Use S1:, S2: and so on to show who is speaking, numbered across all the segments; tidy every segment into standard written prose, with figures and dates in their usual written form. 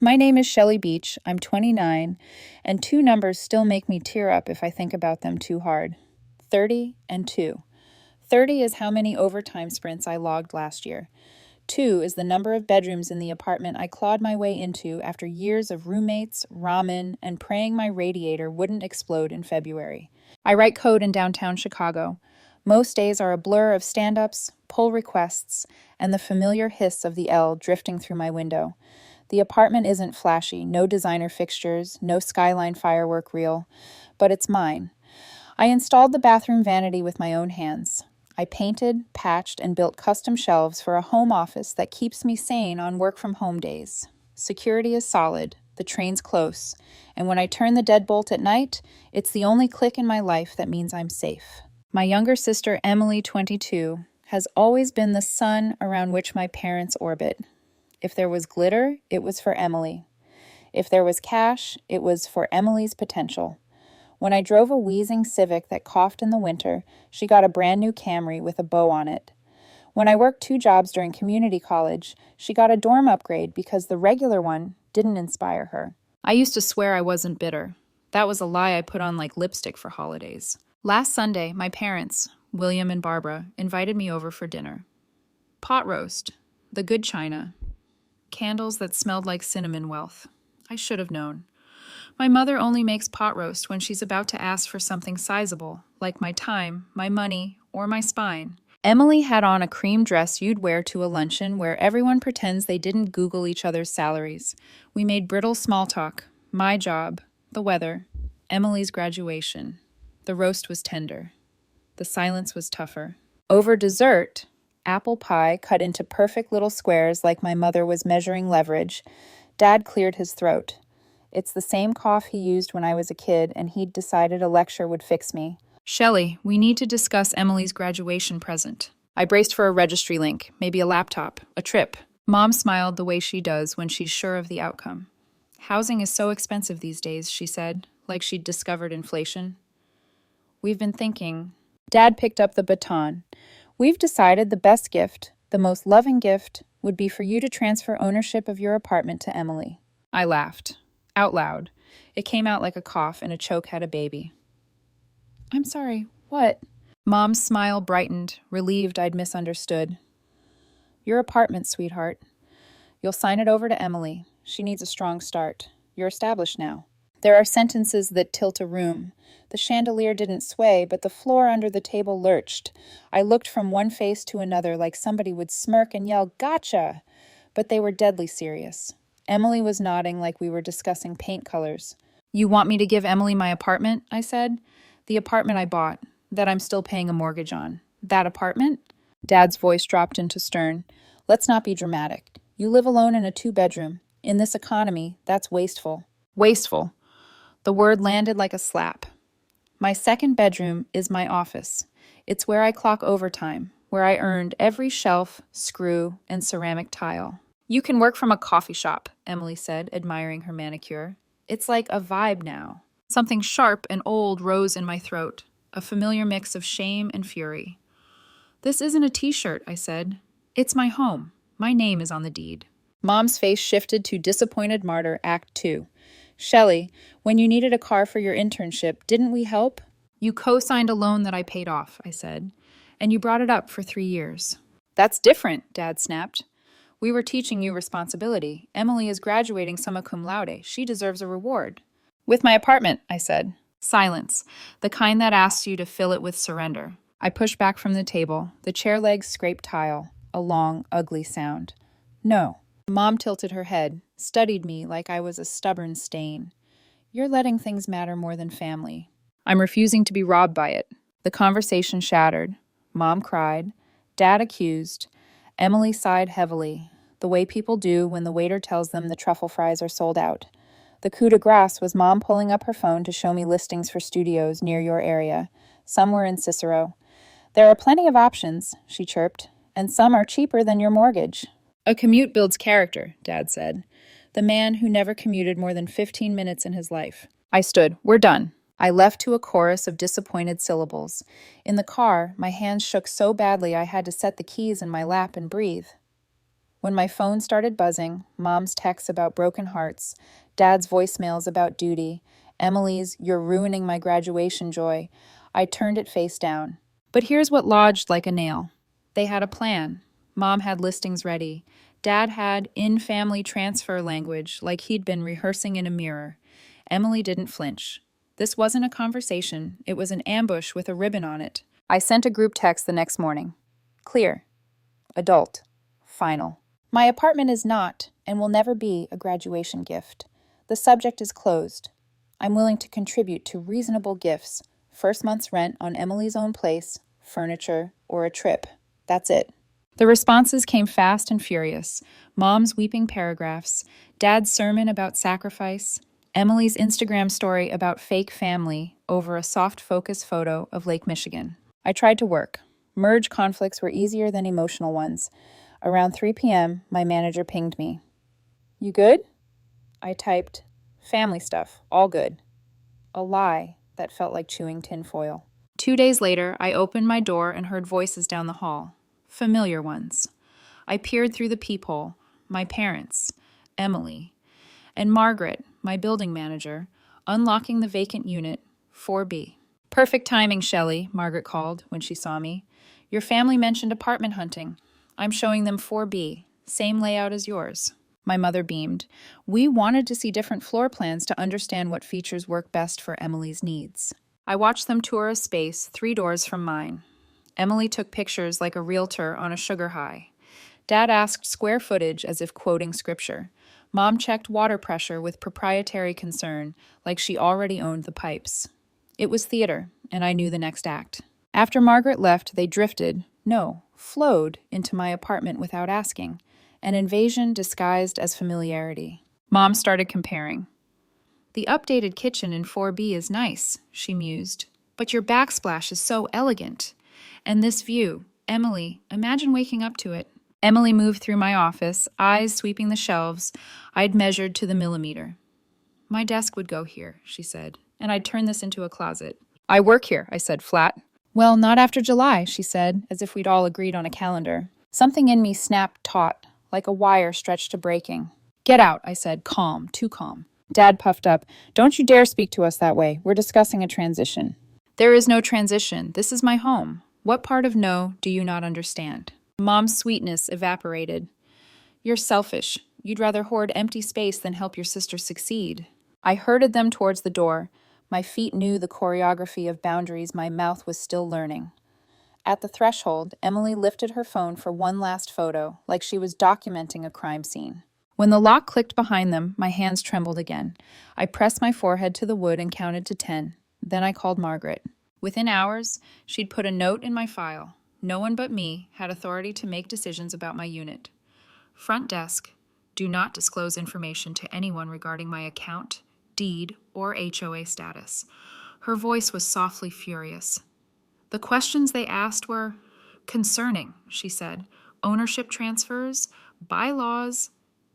S1: My name is Shelley Beach. I'm 29, and two numbers still make me tear up if I think about them too hard. 30 and 2. 30 is how many overtime sprints I logged last year. 2 is the number of bedrooms in the apartment I clawed my way into after years of roommates, ramen, and praying my radiator wouldn't explode in February. I write code in downtown Chicago. Most days are a blur of stand-ups, pull requests, and the familiar hiss of the L drifting through my window. The apartment isn't flashy, no designer fixtures, no skyline firework reel, but it's mine. I installed the bathroom vanity with my own hands. I painted, patched, and built custom shelves for a home office that keeps me sane on work-from-home days. Security is solid, the train's close, and when I turn the deadbolt at night, it's the only click in my life that means I'm safe. My younger sister, Emily, 22, has always been the sun around which my parents orbit. If there was glitter, it was for Emily. If there was cash, it was for Emily's potential. When I drove a wheezing Civic that coughed in the winter, she got a brand new Camry with a bow on it. When I worked 2 jobs during community college, she got a dorm upgrade because the regular one didn't inspire her. I used to swear I wasn't bitter. That was a lie I put on like lipstick for holidays. Last Sunday, my parents, William and Barbara, invited me over for dinner. Pot roast, the good china, candles that smelled like cinnamon wealth. I should have known. My mother only makes pot roast when she's about to ask for something sizable, like my time, my money, or my spine. Emily had on a cream dress you'd wear to a luncheon where everyone pretends they didn't Google each other's salaries. We made brittle small talk. My job, the weather, Emily's graduation. The roast was tender. The silence was tougher. Over dessert, apple pie cut into perfect little squares like my mother was measuring leverage, Dad cleared his throat. It's the same cough he used when I was a kid, and he'd decided a lecture would fix me. Shelley, we need to discuss Emily's graduation present. I braced for a registry link, maybe a laptop, a trip. Mom smiled the way she does when she's sure of the outcome. Housing is so expensive these days, she said, like she'd discovered inflation. We've been thinking. Dad picked up the baton. We've decided the best gift, the most loving gift, would be for you to transfer ownership of your apartment to Emily. I laughed. Out loud. It came out like a cough and a choke had a baby. I'm sorry, what? Mom's smile brightened, relieved I'd misunderstood. Your apartment, sweetheart. You'll sign it over to Emily. She needs a strong start. You're established now. There are sentences that tilt a room. The chandelier didn't sway, but the floor under the table lurched. I looked from one face to another like somebody would smirk and yell, "Gotcha!" But they were deadly serious. Emily was nodding like we were discussing paint colors. You want me to give Emily my apartment? I said. The apartment I bought, that I'm still paying a mortgage on. That apartment? Dad's voice dropped into stern. Let's not be dramatic. You live alone in a 2-bedroom. In this economy, that's wasteful. Wasteful. The word landed like a slap. My 2nd bedroom is my office. It's where I clock overtime, where I earned every shelf, screw, and ceramic tile. You can work from a coffee shop, Emily said, admiring her manicure. It's like a vibe now. Something sharp and old rose in my throat, a familiar mix of shame and fury. This isn't a t-shirt, I said. It's my home. My name is on the deed. Mom's face shifted to Disappointed Martyr, Act 2. Shelley, when you needed a car for your internship, didn't we help? You co-signed a loan that I paid off, I said, and you brought it up for 3 years. That's different, Dad snapped. We were teaching you responsibility. Emily is graduating summa cum laude. She deserves a reward. With my apartment, I said. Silence, the kind that asks you to fill it with surrender. I pushed back from the table. The chair legs scraped tile, a long, ugly sound. No. Mom tilted her head, studied me like I was a stubborn stain. You're letting things matter more than family. I'm refusing to be robbed by it. The conversation shattered. Mom cried. Dad accused. Emily sighed heavily, the way people do when the waiter tells them the truffle fries are sold out. The coup de grace was Mom pulling up her phone to show me listings for studios near your area. Some were in Cicero. There are plenty of options, she chirped, and some are cheaper than your mortgage. A commute builds character, Dad said. The man who never commuted more than 15 minutes in his life. I stood. We're done. I left to a chorus of disappointed syllables. In the car, my hands shook so badly I had to set the keys in my lap and breathe. When my phone started buzzing, Mom's texts about broken hearts, Dad's voicemails about duty, Emily's "you're ruining my graduation joy," I turned it face down. But here's what lodged like a nail. They had a plan. Mom had listings ready. Dad had in-family transfer language like he'd been rehearsing in a mirror. Emily didn't flinch. This wasn't a conversation. It was an ambush with a ribbon on it. I sent a group text the next morning. Clear. Adult. Final. My apartment is not, and will never be, a graduation gift. The subject is closed. I'm willing to contribute to reasonable gifts. First month's rent on Emily's own place, furniture, or a trip. That's it. The responses came fast and furious. Mom's weeping paragraphs, Dad's sermon about sacrifice, Emily's Instagram story about fake family over a soft focus photo of Lake Michigan. I tried to work. Merge conflicts were easier than emotional ones. Around 3 p.m., my manager pinged me. "You good?" I typed, "Family stuff, all good." A lie that felt like chewing tinfoil. 2 days later, I opened my door and heard voices down the hall. Familiar ones. I peered through the peephole. My parents, Emily, and Margaret, my building manager, unlocking the vacant unit, 4B. "Perfect timing, Shelley," Margaret called when she saw me. "Your family mentioned apartment hunting. I'm showing them 4B, same layout as yours." My mother beamed. "We wanted to see different floor plans to understand what features work best for Emily's needs." I watched them tour a space 3 doors from mine. Emily took pictures like a realtor on a sugar high. Dad asked square footage as if quoting scripture. Mom checked water pressure with proprietary concern, like she already owned the pipes. It was theater, and I knew the next act. After Margaret left, they drifted, no, flowed, into my apartment without asking, an invasion disguised as familiarity. Mom started comparing. "The updated kitchen in 4B is nice," she mused, "but your backsplash is so elegant. And this view, Emily, imagine waking up to it." Emily moved through my office, eyes sweeping the shelves I'd measured to the millimeter. "My desk would go here," she said, "and I'd turn this into a closet." "I work here," I said flat. "Well, not after July," she said, as if we'd all agreed on a calendar. Something in me snapped taut, like a wire stretched to breaking. "Get out," I said, calm, too calm. Dad puffed up. "Don't you dare speak to us that way. We're discussing a transition." "There is no transition. This is my home. What part of no do you not understand?" Mom's sweetness evaporated. "You're selfish. You'd rather hoard empty space than help your sister succeed." I herded them towards the door. My feet knew the choreography of boundaries my mouth was still learning. At the threshold, Emily lifted her phone for one last photo, like she was documenting a crime scene. When the lock clicked behind them, my hands trembled again. I pressed my forehead to the wood and counted to 10. Then I called Margaret. Within hours, she'd put a note in my file. No one but me had authority to make decisions about my unit. Front desk, do not disclose information to anyone regarding my account, deed, or HOA status. Her voice was softly furious. The questions they asked were concerning, she said. Ownership transfers, bylaws,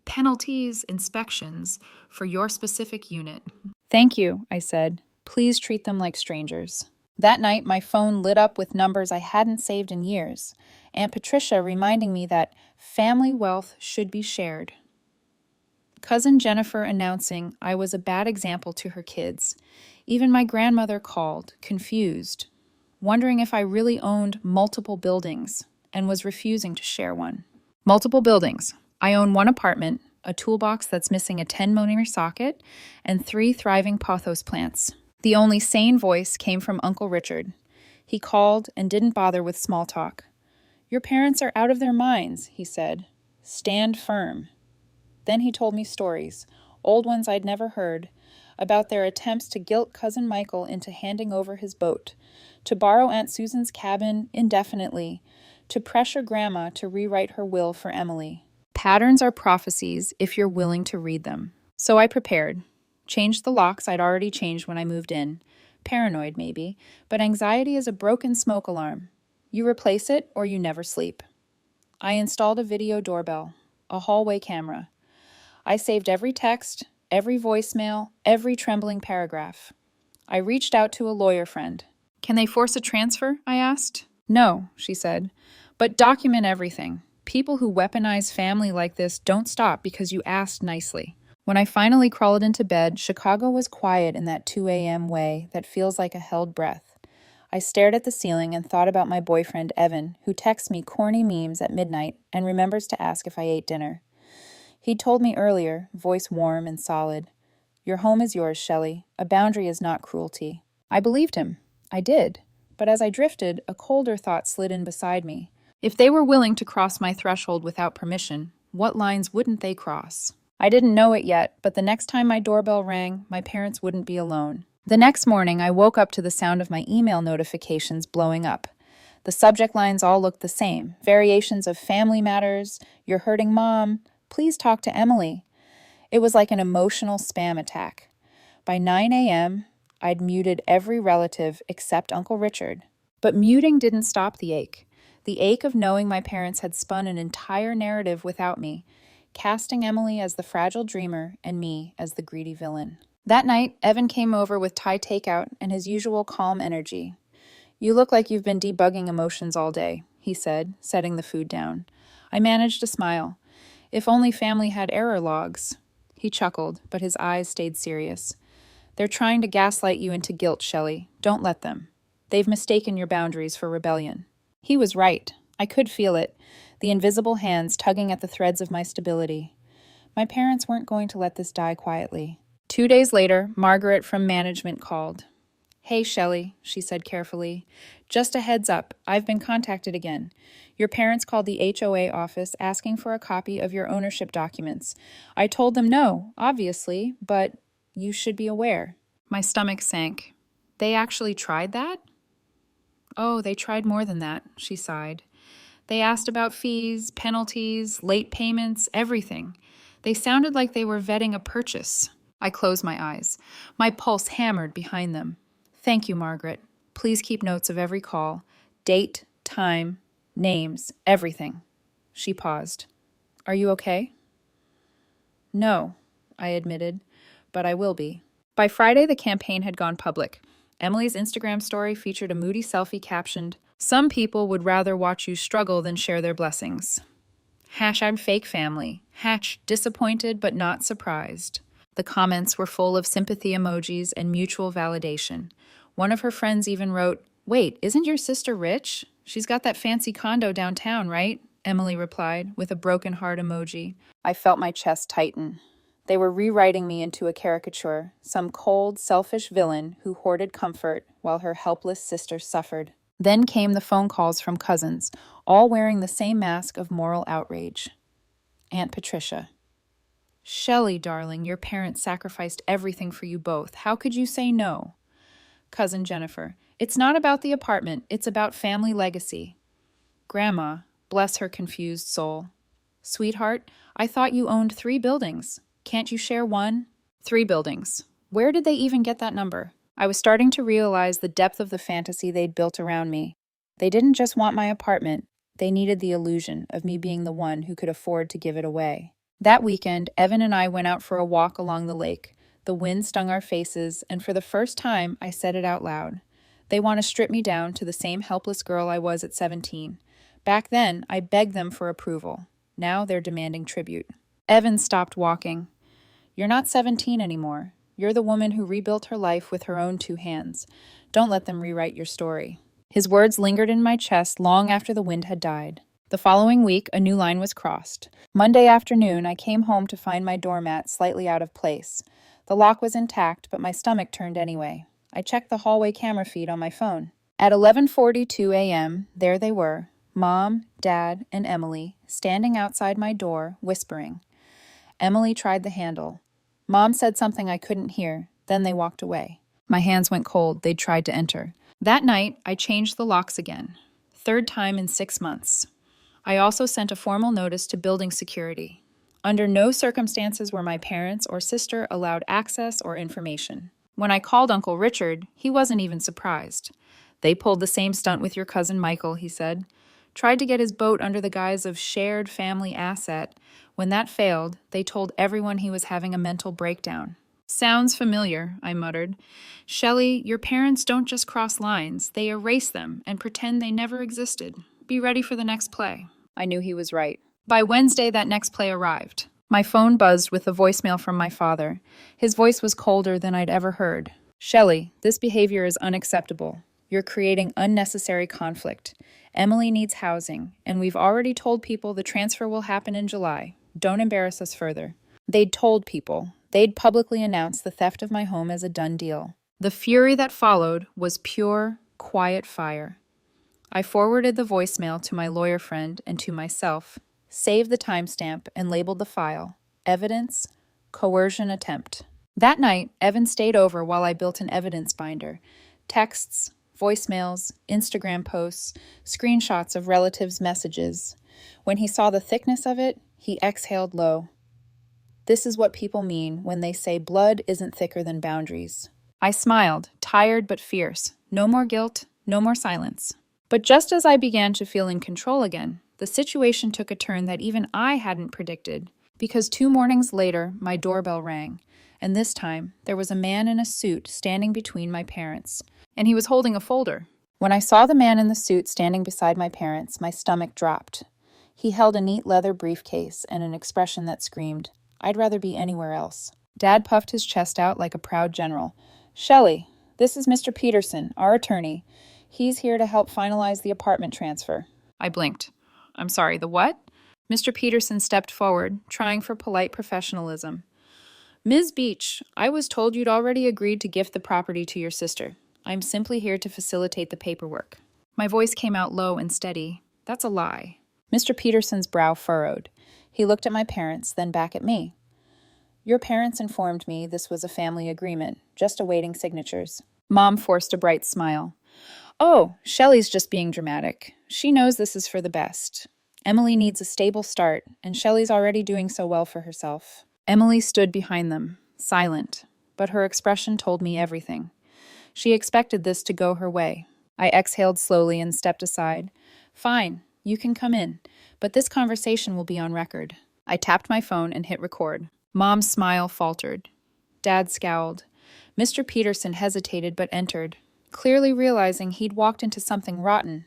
S1: penalties, inspections for your specific unit. "Thank you," I said. "Please treat them like strangers." That night, my phone lit up with numbers I hadn't saved in years. Aunt Patricia reminding me that family wealth should be shared. Cousin Jennifer announcing I was a bad example to her kids. Even my grandmother called, confused, wondering if I really owned multiple buildings and was refusing to share one. Multiple buildings. I own one apartment, a toolbox that's missing a 10mm socket, and 3 thriving pothos plants. The only sane voice came from Uncle Richard. He called and didn't bother with small talk. "Your parents are out of their minds," he said. "Stand firm." Then he told me stories, old ones I'd never heard, about their attempts to guilt Cousin Michael into handing over his boat, to borrow Aunt Susan's cabin indefinitely, to pressure Grandma to rewrite her will for Emily. Patterns are prophecies if you're willing to read them. So I prepared. Changed the locks I'd already changed when I moved in. Paranoid, maybe, but anxiety is a broken smoke alarm. You replace it or you never sleep. I installed a video doorbell, a hallway camera. I saved every text, every voicemail, every trembling paragraph. I reached out to a lawyer friend. "Can they force a transfer?" I asked. "No," she said, "but document everything. People who weaponize family like this don't stop because you asked nicely. When I finally crawled into bed, Chicago was quiet in that 2 a.m. way that feels like a held breath. I stared at the ceiling and thought about my boyfriend, Evan, who texts me corny memes at midnight and remembers to ask if I ate dinner. He'd told me earlier, voice warm and solid, "Your home is yours, Shelley. A boundary is not cruelty." I believed him. I did. But as I drifted, a colder thought slid in beside me. If they were willing to cross my threshold without permission, what lines wouldn't they cross? I didn't know it yet, but the next time my doorbell rang, my parents wouldn't be alone. The next morning, I woke up to the sound of my email notifications blowing up. The subject lines all looked the same. Variations of family matters, "You're hurting mom," "Please talk to Emily." It was like an emotional spam attack. By 9 a.m., I'd muted every relative except Uncle Richard. But muting didn't stop the ache. The ache of knowing my parents had spun an entire narrative without me, casting Emily as the fragile dreamer and me as the greedy villain. That night, Evan came over with Thai takeout and his usual calm energy. "You look like you've been debugging emotions all day," he said, setting the food down. I managed a smile. "If only family had error logs." He chuckled, but his eyes stayed serious. "They're trying to gaslight you into guilt, Shelley. Don't let them. They've mistaken your boundaries for rebellion." He was right. I could feel it, the invisible hands tugging at the threads of my stability. My parents weren't going to let this die quietly. 2 days later, Margaret from management called. "Hey, Shelley," she said carefully. "Just a heads up, I've been contacted again. Your parents called the HOA office asking for a copy of your ownership documents. I told them no, obviously, but you should be aware." My stomach sank. "They actually tried that?" "Oh, they tried more than that," she sighed. "They asked about fees, penalties, late payments, everything. They sounded like they were vetting a purchase." I closed my eyes. My pulse hammered behind them. "Thank you, Margaret. Please keep notes of every call. Date, time, names, everything." She paused. "Are you okay?" "No," I admitted, "but I will be." By Friday, the campaign had gone public. Emily's Instagram story featured a moody selfie captioned, "Some people would rather watch you struggle than share their blessings." Hashtag fake family. Hatch disappointed but not surprised. The comments were full of sympathy emojis and mutual validation. One of her friends even wrote, "Wait, isn't your sister rich? She's got that fancy condo downtown, right?" Emily replied with a broken heart emoji. I felt my chest tighten. They were rewriting me into a caricature, some cold, selfish villain who hoarded comfort while her helpless sister suffered. Then came the phone calls from cousins, all wearing the same mask of moral outrage. Aunt Patricia. "Shelley, darling, your parents sacrificed everything for you both. How could you say no?" Cousin Jennifer. "It's not about the apartment, it's about family legacy." Grandma. Bless her confused soul. "Sweetheart, I thought you owned 3 buildings. Can't you share one?" 3 buildings. Where did they even get that number? I was starting to realize the depth of the fantasy they'd built around me. They didn't just want my apartment, they needed the illusion of me being the one who could afford to give it away. That weekend, Evan and I went out for a walk along the lake. The wind stung our faces, and for the first time, I said it out loud. They want to strip me down to the same helpless girl I was at 17. Back then, I begged them for approval. Now they're demanding tribute. Evan stopped walking. "You're not 17 anymore. You're the woman who rebuilt her life with her own 2 hands. Don't let them rewrite your story." His words lingered in my chest long after the wind had died. The following week, a new line was crossed. Monday afternoon, I came home to find my doormat slightly out of place. The lock was intact, but my stomach turned anyway. I checked the hallway camera feed on my phone. At 11:42 a.m., there they were, Mom, Dad, and Emily, standing outside my door, whispering. Emily tried the handle. Mom said something I couldn't hear, then they walked away. My hands went cold. They'd tried to enter. That night, I changed the locks again. 3rd time in 6 months. I also sent a formal notice to building security. Under no circumstances were my parents or sister allowed access or information. When I called Uncle Richard, he wasn't even surprised. "They pulled the same stunt with your cousin Michael," he said. "Tried to get his boat under the guise of shared family asset. When that failed, they told everyone he was having a mental breakdown." "Sounds familiar," I muttered. "Shelley, your parents don't just cross lines, they erase them and pretend they never existed. Be ready for the next play." I knew he was right. By Wednesday, that next play arrived. My phone buzzed with a voicemail from my father. His voice was colder than I'd ever heard. Shelley, this behavior is unacceptable. You're creating unnecessary conflict. Emily needs housing, and we've already told people the transfer will happen in July. Don't embarrass us further. They'd told people. They'd publicly announced the theft of my home as a done deal. The fury that followed was pure, quiet fire. I forwarded the voicemail to my lawyer friend and to myself, saved the timestamp, and labeled the file Evidence, Coercion Attempt. That night, Evan stayed over while I built an evidence binder. Texts, voicemails, Instagram posts, screenshots of relatives' messages. When he saw the thickness of it, he exhaled low. This is what people mean when they say blood isn't thicker than boundaries. I smiled, tired but fierce. No more guilt, no more silence. But just as I began to feel in control again, the situation took a turn that even I hadn't predicted. Because 2 mornings later, my doorbell rang, and this time there was a man in a suit standing between my parents, and he was holding a folder. When I saw the man in the suit standing beside my parents, my stomach dropped. He held a neat leather briefcase and an expression that screamed, I'd rather be anywhere else. Dad puffed his chest out like a proud general. Shelley, this is Mr. Peterson, our attorney. He's here to help finalize the apartment transfer. I blinked. I'm sorry, the what? Mr. Peterson stepped forward, trying for polite professionalism. Ms. Beach, I was told you'd already agreed to gift the property to your sister. I'm simply here to facilitate the paperwork. My voice came out low and steady. That's a lie. Mr. Peterson's brow furrowed. He looked at my parents, then back at me. Your parents informed me this was a family agreement, just awaiting signatures. Mom forced a bright smile. Oh, Shelley's just being dramatic. She knows this is for the best. Emily needs a stable start, and Shelley's already doing so well for herself. Emily stood behind them, silent, but her expression told me everything. She expected this to go her way. I exhaled slowly and stepped aside. Fine, you can come in, but this conversation will be on record. I tapped my phone and hit record. Mom's smile faltered. Dad scowled. Mr. Peterson hesitated but entered, clearly realizing he'd walked into something rotten.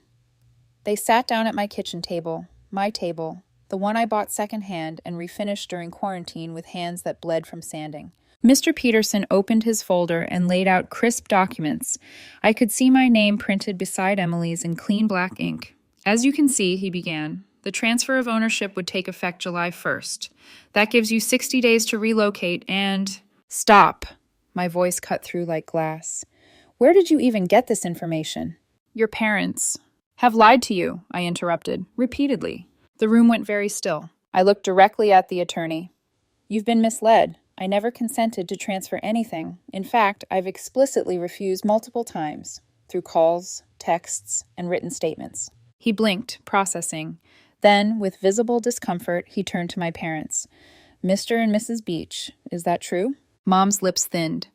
S1: They sat down at my kitchen table, my table, the one I bought secondhand and refinished during quarantine with hands that bled from sanding. Mr. Peterson opened his folder and laid out crisp documents. I could see my name printed beside Emily's in clean black ink. As you can see, he began, the transfer of ownership would take effect July 1st. That gives you 60 days to relocate and... Stop! My voice cut through like glass. Where did you even get this information? Your parents have lied to you, I interrupted, repeatedly. The room went very still. I looked directly at the attorney. You've been misled. I never consented to transfer anything. In fact, I've explicitly refused multiple times, through calls, texts, and written statements. He blinked, processing. Then, with visible discomfort, he turned to my parents. Mr. and Mrs. Beach, is that true? Mom's lips thinned.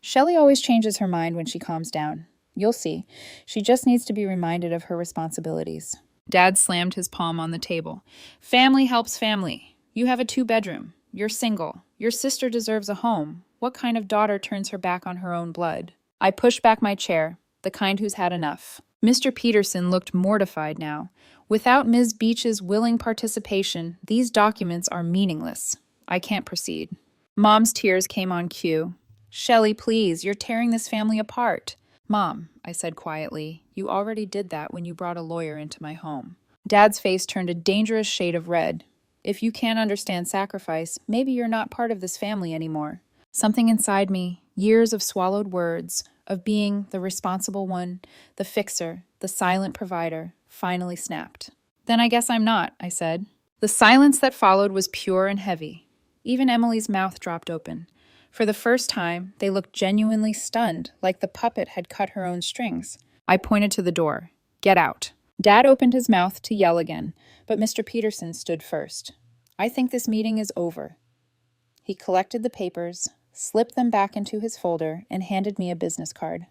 S1: Shelley always changes her mind when she calms down. You'll see. She just needs to be reminded of her responsibilities. Dad slammed his palm on the table. Family helps family. You have a 2-bedroom. You're single. Your sister deserves a home. What kind of daughter turns her back on her own blood? I pushed back my chair, the kind who's had enough. Mr. Peterson looked mortified now. Without Ms. Beach's willing participation, these documents are meaningless. I can't proceed. Mom's tears came on cue. Shelley, please, you're tearing this family apart. Mom, I said quietly, you already did that when you brought a lawyer into my home. Dad's face turned a dangerous shade of red. If you can't understand sacrifice, maybe you're not part of this family anymore. Something inside me, years of swallowed words, of being the responsible one, the fixer, the silent provider, finally snapped. Then I guess I'm not, I said. The silence that followed was pure and heavy. Even Emily's mouth dropped open. For the first time, they looked genuinely stunned, like the puppet had cut her own strings. I pointed to the door. Get out. Dad opened his mouth to yell again, but Mr. Peterson stood first. I think this meeting is over. He collected the papers, slipped them back into his folder, and handed me a business card.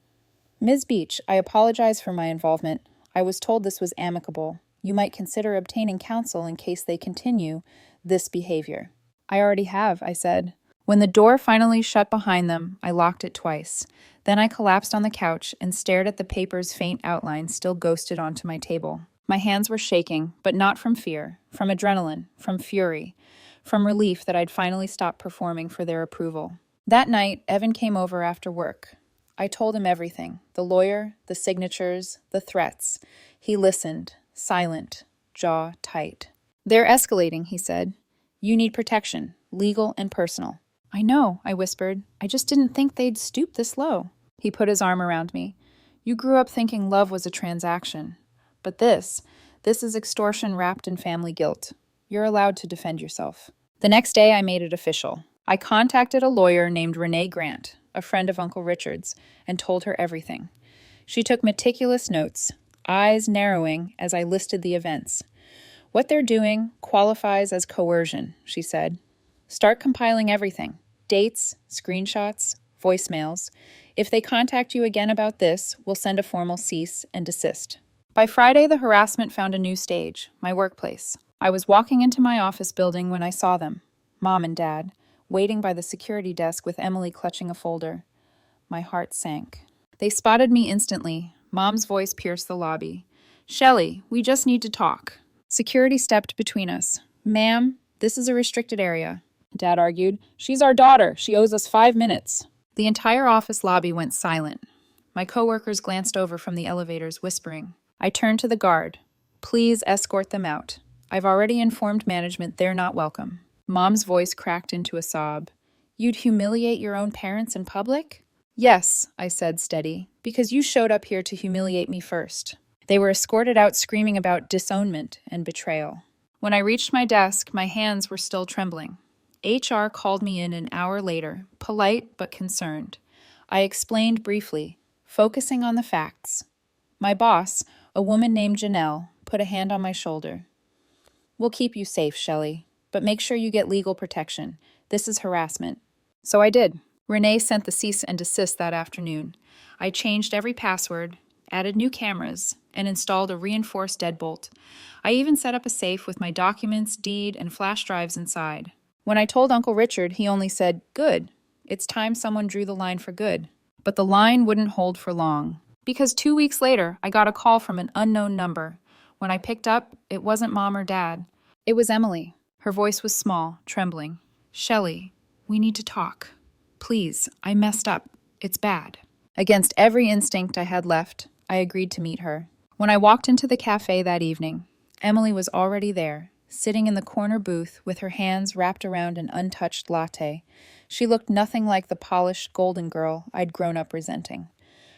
S1: Ms. Beach, I apologize for my involvement. I was told this was amicable. You might consider obtaining counsel in case they continue this behavior. I already have, I said. When the door finally shut behind them, I locked it twice. Then I collapsed on the couch and stared at the paper's faint outline still ghosted onto my table. My hands were shaking, but not from fear, from adrenaline, from fury, from relief that I'd finally stopped performing for their approval. That night, Evan came over after work. I told him everything, the lawyer, the signatures, the threats. He listened, silent, jaw tight. "They're escalating," he said. "You need protection, legal and personal." "I know," I whispered. "I just didn't think they'd stoop this low." He put his arm around me. "You grew up thinking love was a transaction. But this is extortion wrapped in family guilt. You're allowed to defend yourself." The next day, I made it official. I contacted a lawyer named Renee Grant, a friend of Uncle Richard's, and told her everything. She took meticulous notes, eyes narrowing as I listed the events. "What they're doing qualifies as coercion," she said. "Start compiling everything: dates, screenshots, voicemails. If they contact you again about this, we'll send a formal cease and desist." By Friday, the harassment found a new stage, my workplace. I was walking into my office building when I saw them, Mom and Dad, waiting by the security desk with Emily clutching a folder. My heart sank. They spotted me instantly. Mom's voice pierced the lobby. "Shelley, we just need to talk." Security stepped between us. "Ma'am, this is a restricted area." Dad argued. "She's our daughter. She owes us 5 minutes." The entire office lobby went silent. My coworkers glanced over from the elevators, whispering. I turned to the guard. "Please escort them out. I've already informed management they're not welcome." Mom's voice cracked into a sob. "You'd humiliate your own parents in public?" "Yes," I said, steady, "because you showed up here to humiliate me first." They were escorted out screaming about disownment and betrayal. When I reached my desk, my hands were still trembling. HR called me in an hour later, polite but concerned. I explained briefly, focusing on the facts. My boss, a woman named Janelle, put a hand on my shoulder. "We'll keep you safe, Shelley, but make sure you get legal protection. This is harassment." So I did. Renee sent the cease and desist that afternoon. I changed every password, added new cameras, and installed a reinforced deadbolt. I even set up a safe with my documents, deed, and flash drives inside. When I told Uncle Richard, he only said, "Good. It's time someone drew the line for good." But the line wouldn't hold for long. Because 2 weeks later, I got a call from an unknown number. When I picked up, it wasn't Mom or Dad. It was Emily. Her voice was small, trembling. "Shelley, we need to talk. Please, I messed up. It's bad." Against every instinct I had left, I agreed to meet her. When I walked into the cafe that evening, Emily was already there, sitting in the corner booth with her hands wrapped around an untouched latte. She looked nothing like the polished golden girl I'd grown up resenting.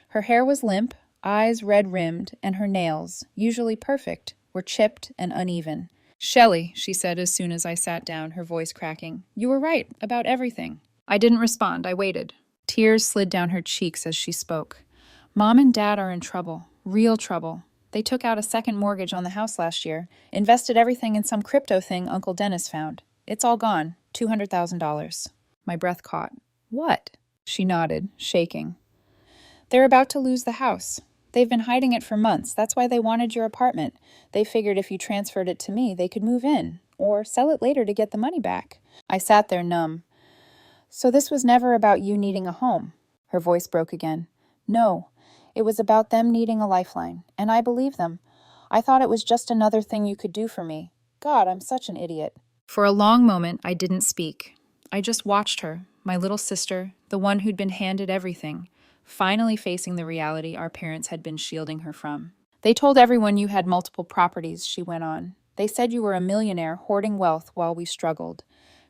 S1: Her hair was limp, eyes red-rimmed, and her nails, usually perfect, were chipped and uneven. "Shelley," she said as soon as I sat down, her voice cracking, "you were right about everything." I didn't respond. I waited. Tears slid down her cheeks as she spoke. "Mom and Dad are in trouble, real trouble. They took out a second mortgage on the house last year, invested everything in some crypto thing Uncle Dennis found. It's all gone, $200,000. My breath caught. "What?" She nodded, shaking. "They're about to lose the house. They've been hiding it for months. That's why they wanted your apartment. They figured if you transferred it to me, they could move in, or sell it later to get the money back." I sat there numb. "So this was never about you needing a home?" Her voice broke again. "No, it was about them needing a lifeline, and I believe them. I thought it was just another thing you could do for me. God, I'm such an idiot." For a long moment, I didn't speak. I just watched her, my little sister, the one who'd been handed everything, finally facing the reality our parents had been shielding her from. "They told everyone you had multiple properties," she went on. "They said you were a millionaire hoarding wealth while we struggled.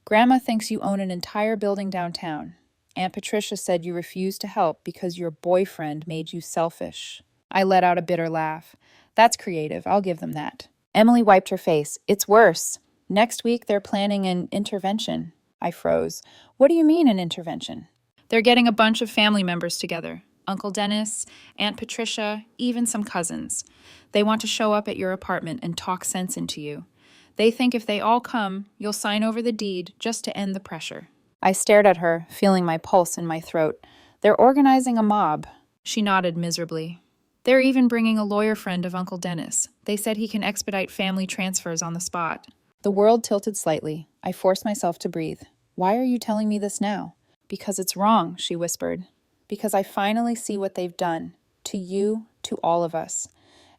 S1: Grandma thinks you own an entire building downtown. Aunt Patricia said you refused to help because your boyfriend made you selfish." I let out a bitter laugh. "That's creative, I'll give them that." Emily wiped her face. "It's worse. Next week they're planning an intervention." I froze. "What do you mean an intervention?" "They're getting a bunch of family members together. Uncle Dennis, Aunt Patricia, even some cousins. They want to show up at your apartment and talk sense into you. They think if they all come, you'll sign over the deed just to end the pressure." I stared at her, feeling my pulse in my throat. "They're organizing a mob." She nodded miserably. "They're even bringing a lawyer friend of Uncle Dennis. They said he can expedite family transfers on the spot." The world tilted slightly. I forced myself to breathe. "Why are you telling me this now?" "Because it's wrong," she whispered. "Because I finally see what they've done. To you, to all of us.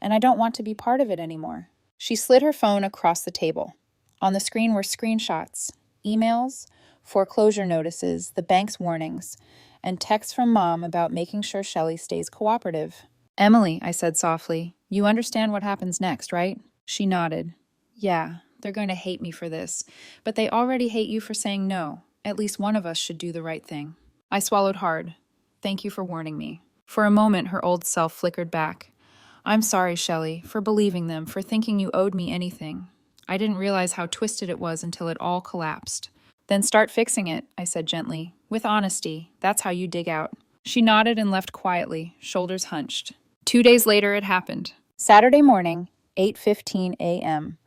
S1: and I don't want to be part of it anymore. She slid her phone across the table. On the screen were screenshots, emails, foreclosure notices, the bank's warnings, and texts from Mom about making sure Shelley stays cooperative. "Emily," I said softly, "you understand what happens next, right?" She nodded. "Yeah, they're going to hate me for this, but they already hate you for saying no. At least one of us should do the right thing." I swallowed hard. "Thank you for warning me." For a moment, her old self flickered back. "I'm sorry, Shelley, for believing them, for thinking you owed me anything. I didn't realize how twisted it was until it all collapsed." "Then start fixing it," I said gently. "With honesty. That's how you dig out." She nodded and left quietly, shoulders hunched. 2 days later, it happened. Saturday morning, 8:15 a.m.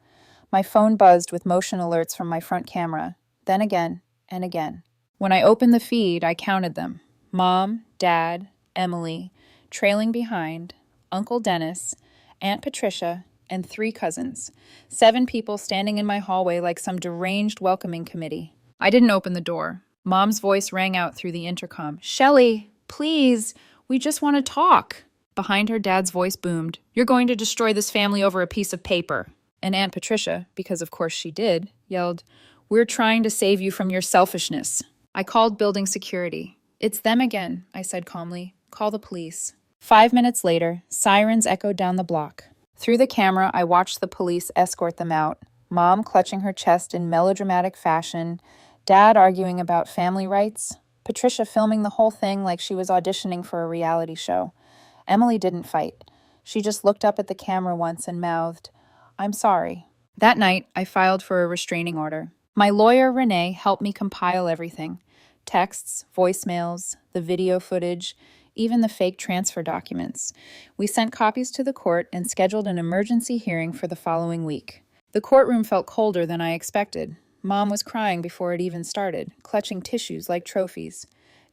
S1: My phone buzzed with motion alerts from my front camera, then again and again. When I opened the feed, I counted them. Mom, Dad, Emily, trailing behind, Uncle Dennis, Aunt Patricia, and 3 cousins. 7 people standing in my hallway like some deranged welcoming committee. I didn't open the door. Mom's voice rang out through the intercom. "Shelley, please, we just want to talk." Behind her, Dad's voice boomed. "You're going to destroy this family over a piece of paper." And Aunt Patricia, because of course she did, yelled, "We're trying to save you from your selfishness." I called building security. "It's them again," I said calmly. "Call the police." 5 minutes later, sirens echoed down the block. Through the camera, I watched the police escort them out. Mom clutching her chest in melodramatic fashion, Dad arguing about family rights, Patricia filming the whole thing like she was auditioning for a reality show. Emily didn't fight. She just looked up at the camera once and mouthed, "I'm sorry." That night, I filed for a restraining order. My lawyer, Renee, helped me compile everything. Texts, voicemails, the video footage, even the fake transfer documents. We sent copies to the court and scheduled an emergency hearing for the following week. The courtroom felt colder than I expected. Mom was crying before it even started, clutching tissues like trophies.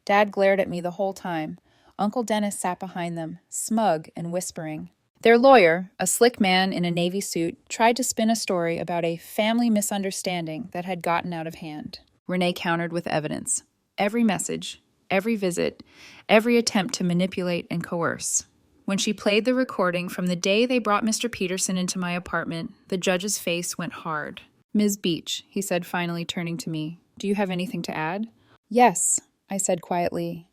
S1: Dad glared at me the whole time. Uncle Dennis sat behind them, smug and whispering. Their lawyer, a slick man in a navy suit, tried to spin a story about a family misunderstanding that had gotten out of hand. Renee countered with evidence. Every message, every visit, every attempt to manipulate and coerce. When she played the recording from the day they brought Mr. Peterson into my apartment, the judge's face went hard. "Ms. Beach," he said, finally turning to me, "do you have anything to add?" "Yes," I said quietly.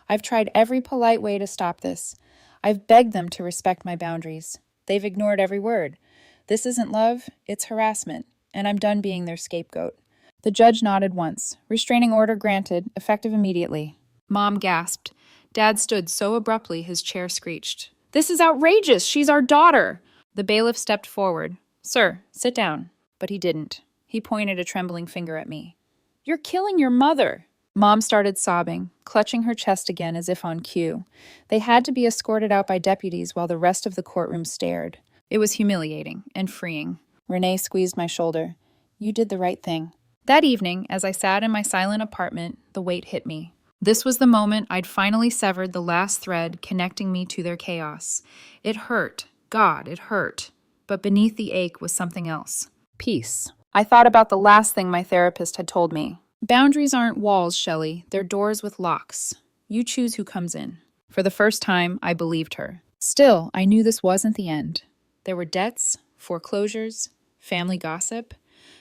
S1: "I've tried every polite way to stop this. I've begged them to respect my boundaries. They've ignored every word. This isn't love, it's harassment, and I'm done being their scapegoat." The judge nodded once. "Restraining order granted, effective immediately." Mom gasped. Dad stood so abruptly his chair screeched. "This is outrageous! She's our daughter!" The bailiff stepped forward. "Sir, sit down." But he didn't. He pointed a trembling finger at me. "You're killing your mother." Mom started sobbing, clutching her chest again as if on cue. They had to be escorted out by deputies while the rest of the courtroom stared. It was humiliating and freeing. Renee squeezed my shoulder. "You did the right thing." That evening, as I sat in my silent apartment, the weight hit me. This was the moment I'd finally severed the last thread connecting me to their chaos. It hurt. God, it hurt. But beneath the ache was something else. Peace. I thought about the last thing my therapist had told me. Boundaries aren't walls, Shelley. They're doors with locks. You choose who comes in. For the first time, I believed her. Still, I knew this wasn't the end. There were debts, foreclosures, family gossip.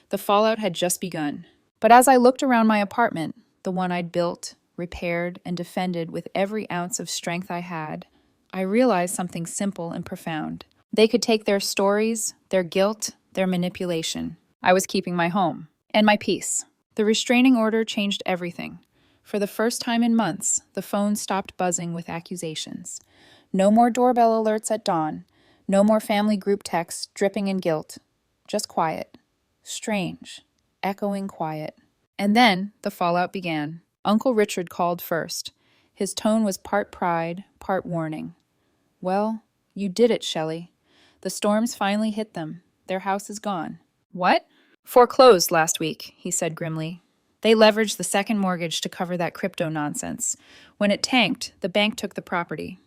S1: The fallout had just begun. But as I looked around my apartment, the one I'd built, repaired, and defended with every ounce of strength I had, I realized something simple and profound. They could take their stories, their guilt, their manipulation. I was keeping my home and my peace. The restraining order changed everything. For the first time in months, the phone stopped buzzing with accusations. No more doorbell alerts at dawn. No more family group texts dripping in guilt. Just quiet. Strange. Echoing quiet. And then the fallout began. Uncle Richard called first. His tone was part pride, part warning. "Well, you did it, Shelley. The storms finally hit them. Their house is gone." "What?" "Foreclosed last week," he said grimly. "They leveraged the second mortgage to cover that crypto nonsense. When it tanked, the bank took the property.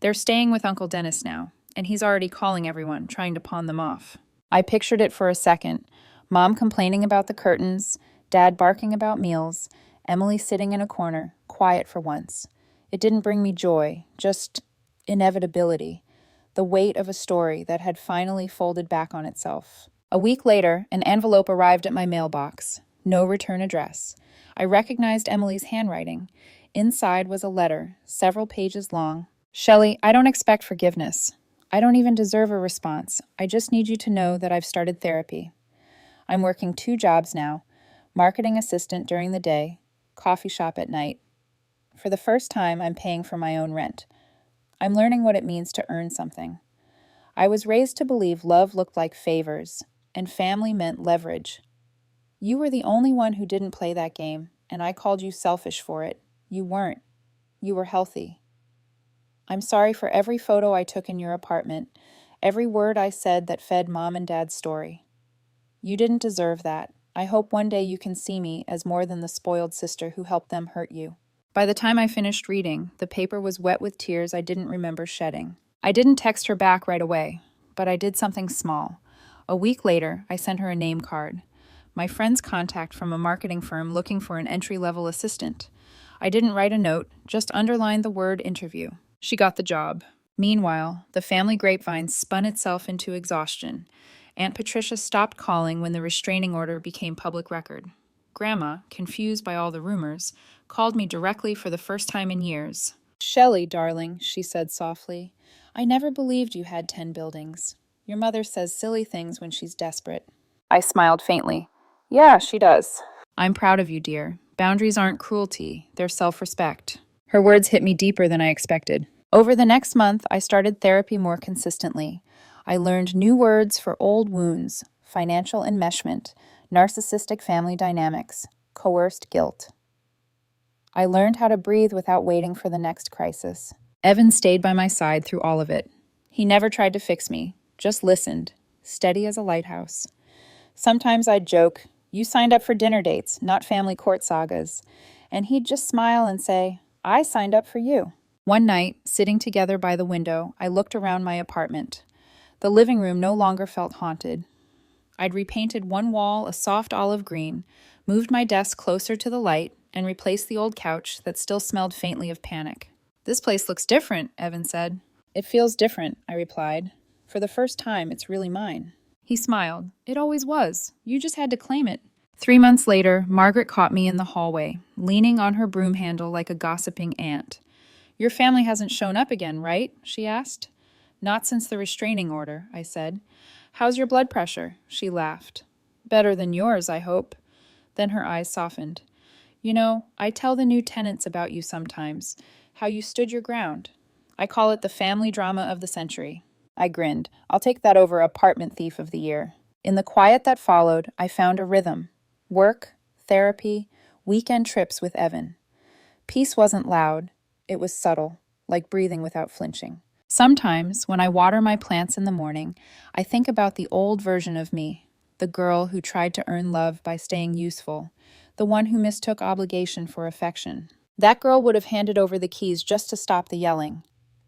S1: They're staying with Uncle Dennis now, and he's already calling everyone, trying to pawn them off." I pictured it for a second. Mom complaining about the curtains, Dad barking about meals, Emily sitting in a corner, quiet for once. It didn't bring me joy, just inevitability. the weight of a story that had finally folded back on itself. A week later, an envelope arrived at my mailbox. No return address. I recognized Emily's handwriting. Inside was a letter, several pages long. Shelley, I don't expect forgiveness. I don't even deserve a response. I just need you to know that I've started therapy. I'm working 2 jobs now, marketing assistant during the day, coffee shop at night. For the first time, I'm paying for my own rent. I'm learning what it means to earn something. I was raised to believe love looked like favors, and family meant leverage. You were the only one who didn't play that game, and I called you selfish for it. You weren't. You were healthy. I'm sorry for every photo I took in your apartment, every word I said that fed Mom and Dad's story. You didn't deserve that. I hope one day you can see me as more than the spoiled sister who helped them hurt you. By the time I finished reading, the paper was wet with tears I didn't remember shedding. I didn't text her back right away, but I did something small. A week later, I sent her a name card. My friend's contact from a marketing firm looking for an entry-level assistant. I didn't write a note, just underlined the word interview. She got the job. Meanwhile, the family grapevine spun itself into exhaustion. Aunt Patricia stopped calling when the restraining order became public record. Grandma, confused by all the rumors, called me directly for the first time in years. Shelley, darling, she said softly, I never believed you had 10 buildings. Your mother says silly things when she's desperate. I smiled faintly. Yeah, she does. I'm proud of you, dear. Boundaries aren't cruelty, they're self-respect. Her words hit me deeper than I expected. Over the next month, I started therapy more consistently. I learned new words for old wounds, financial enmeshment, narcissistic family dynamics, coerced guilt. I learned how to breathe without waiting for the next crisis. Evan stayed by my side through all of it. He never tried to fix me, just listened, steady as a lighthouse. Sometimes I'd joke, you signed up for dinner dates, not family court sagas. And he'd just smile and say, I signed up for you. One night, sitting together by the window, I looked around my apartment. The living room no longer felt haunted. I'd repainted one wall a soft olive green, moved my desk closer to the light, and replaced the old couch that still smelled faintly of panic. This place looks different, Evan said. It feels different, I replied. For the first time, it's really mine. He smiled. It always was. You just had to claim it. 3 months later, Margaret caught me in the hallway, leaning on her broom handle like a gossiping ant. Your family hasn't shown up again, right? She asked. Not since the restraining order, I said. How's your blood pressure? She laughed. Better than yours, I hope. Then her eyes softened. You know, I tell the new tenants about you sometimes, how you stood your ground. I call it the family drama of the century. I grinned. I'll take that over apartment thief of the year. In the quiet that followed, I found a rhythm. Work, therapy, weekend trips with Evan. Peace wasn't loud. It was subtle, like breathing without flinching. Sometimes, when I water my plants in the morning, I think about the old version of me, the girl who tried to earn love by staying useful, the one who mistook obligation for affection. That girl would have handed over the keys just to stop the yelling.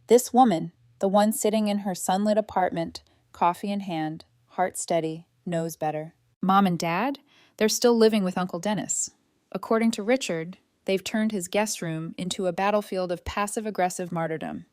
S1: This woman, the one sitting in her sunlit apartment, coffee in hand, heart steady, knows better. Mom and Dad? They're still living with Uncle Dennis. According to Richard, they've turned his guest room into a battlefield of passive-aggressive martyrdom.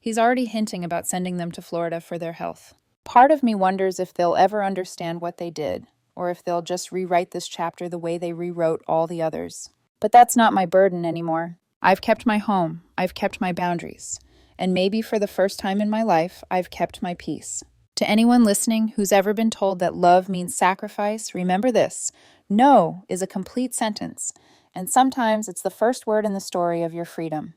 S1: He's already hinting about sending them to Florida for their health. Part of me wonders if they'll ever understand what they did, or if they'll just rewrite this chapter the way they rewrote all the others. But that's not my burden anymore. I've kept my home. I've kept my boundaries. And maybe for the first time in my life, I've kept my peace. To anyone listening who's ever been told that love means sacrifice, remember this. No is a complete sentence, and sometimes it's the first word in the story of your freedom.